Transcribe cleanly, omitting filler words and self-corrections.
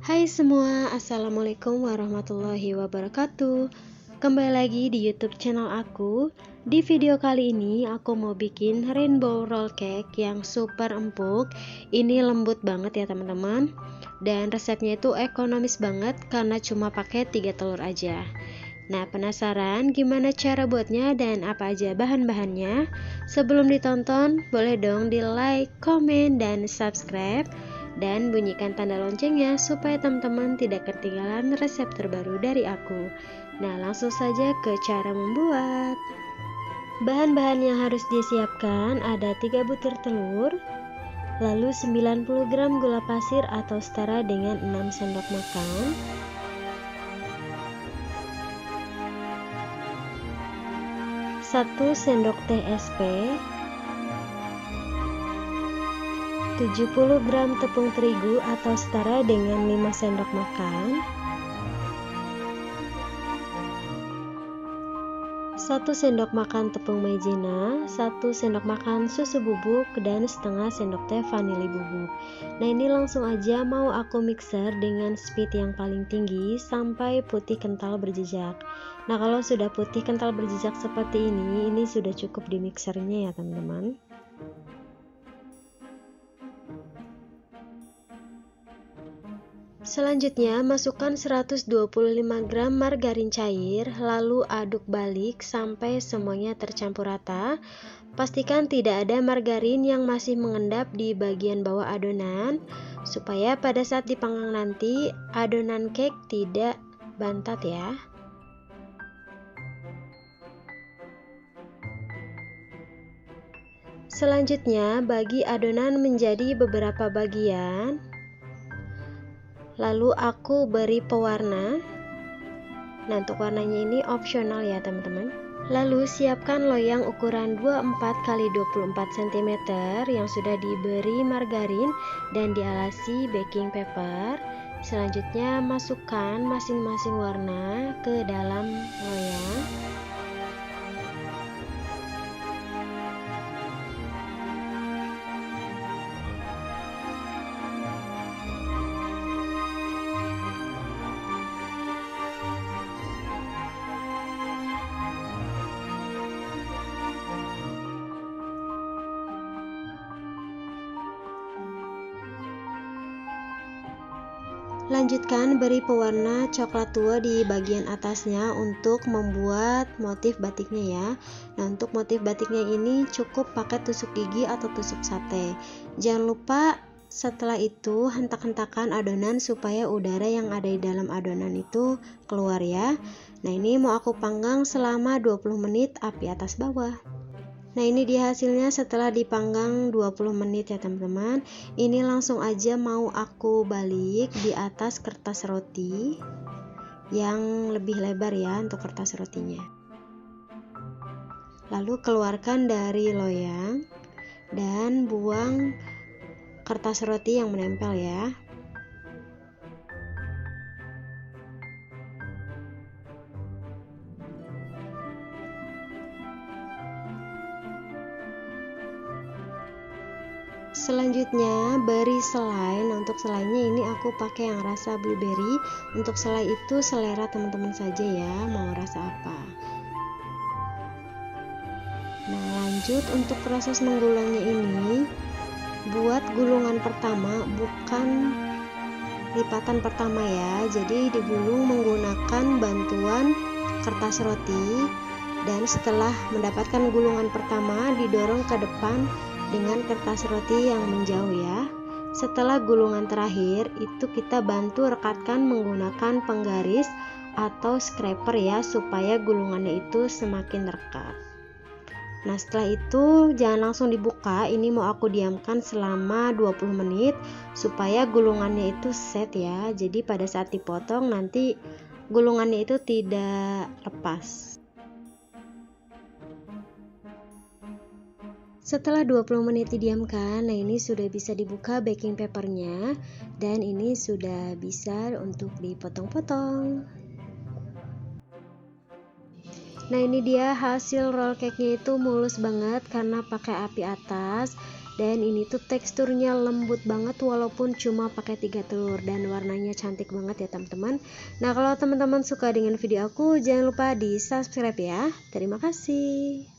Hai semua, Assalamualaikum warahmatullahi wabarakatuh. Kembali lagi di YouTube channel aku. Di video kali ini aku mau bikin rainbow roll cake yang super empuk. Ini lembut banget ya teman-teman. Dan resepnya itu ekonomis banget karena cuma pakai 3 telur aja. Nah, penasaran gimana cara buatnya dan apa aja bahan-bahannya? Sebelum ditonton, boleh dong di like, komen, dan subscribe. Dan bunyikan tanda loncengnya supaya teman-teman tidak ketinggalan resep terbaru dari aku. Nah, langsung saja ke cara membuat. Bahan-bahan yang harus disiapkan ada 3 butir telur, lalu 90 gram gula pasir atau setara dengan 6 sendok makan, 1 sendok teh SP, 70 gram tepung terigu atau setara dengan 5 sendok makan, 1 sendok makan tepung maizena, 1 sendok makan susu bubuk, dan setengah sendok teh vanili bubuk. Nah, ini langsung aja mau aku mixer dengan speed yang paling tinggi sampai putih kental berjejak. Nah, kalau sudah putih kental berjejak seperti ini sudah cukup di mixernya ya teman-teman. Selanjutnya, masukkan 125 gram margarin cair, lalu aduk balik sampai semuanya tercampur rata. Pastikan tidak ada margarin yang masih mengendap di bagian bawah adonan, supaya pada saat dipanggang nanti, adonan cake tidak bantat ya. Selanjutnya, bagi adonan menjadi beberapa bagian. Lalu aku beri pewarna. Nah, untuk warnanya ini opsional ya teman-teman. Lalu siapkan loyang ukuran 24 x 24 cm yang sudah diberi margarin dan dialasi baking paper. Selanjutnya masukkan masing-masing warna ke dalam loyang. Lanjutkan beri pewarna coklat tua di bagian atasnya untuk membuat motif batiknya ya. Nah, untuk motif batiknya ini cukup pakai tusuk gigi atau tusuk sate. Jangan lupa setelah itu hentak-hentakan adonan supaya udara yang ada di dalam adonan itu keluar ya. Nah, ini mau aku panggang selama 20 menit api atas bawah. Nah, ini dia hasilnya setelah dipanggang 20 menit ya teman-teman. Ini langsung aja mau aku balik di atas kertas roti yang lebih lebar ya untuk kertas rotinya. Lalu keluarkan dari loyang dan buang kertas roti yang menempel ya. Selanjutnya beri selai. Nah, untuk selainya ini aku pakai yang rasa blueberry. Untuk selai itu selera teman-teman saja ya, mau rasa apa. Nah, lanjut untuk proses menggulungnya ini, buat gulungan pertama bukan lipatan pertama ya. Jadi digulung menggunakan bantuan kertas roti, dan setelah mendapatkan gulungan pertama didorong ke depan dengan kertas roti yang menjauh ya. Setelah gulungan terakhir itu kita bantu rekatkan menggunakan penggaris atau scraper ya, supaya gulungannya itu semakin rekat. Nah, setelah itu jangan langsung dibuka, ini mau aku diamkan selama 20 menit supaya gulungannya itu set ya. Jadi pada saat dipotong nanti gulungannya itu tidak lepas. Setelah 20 menit didiamkan, nah ini sudah bisa dibuka baking papernya dan ini sudah bisa untuk dipotong-potong. Nah, ini dia hasil roll cake-nya itu mulus banget karena pakai api atas Dan ini tuh teksturnya lembut banget walaupun cuma pakai 3 telur, dan warnanya cantik banget ya teman-teman. Nah, kalau teman-teman suka dengan video aku, jangan lupa di subscribe ya. Terima kasih.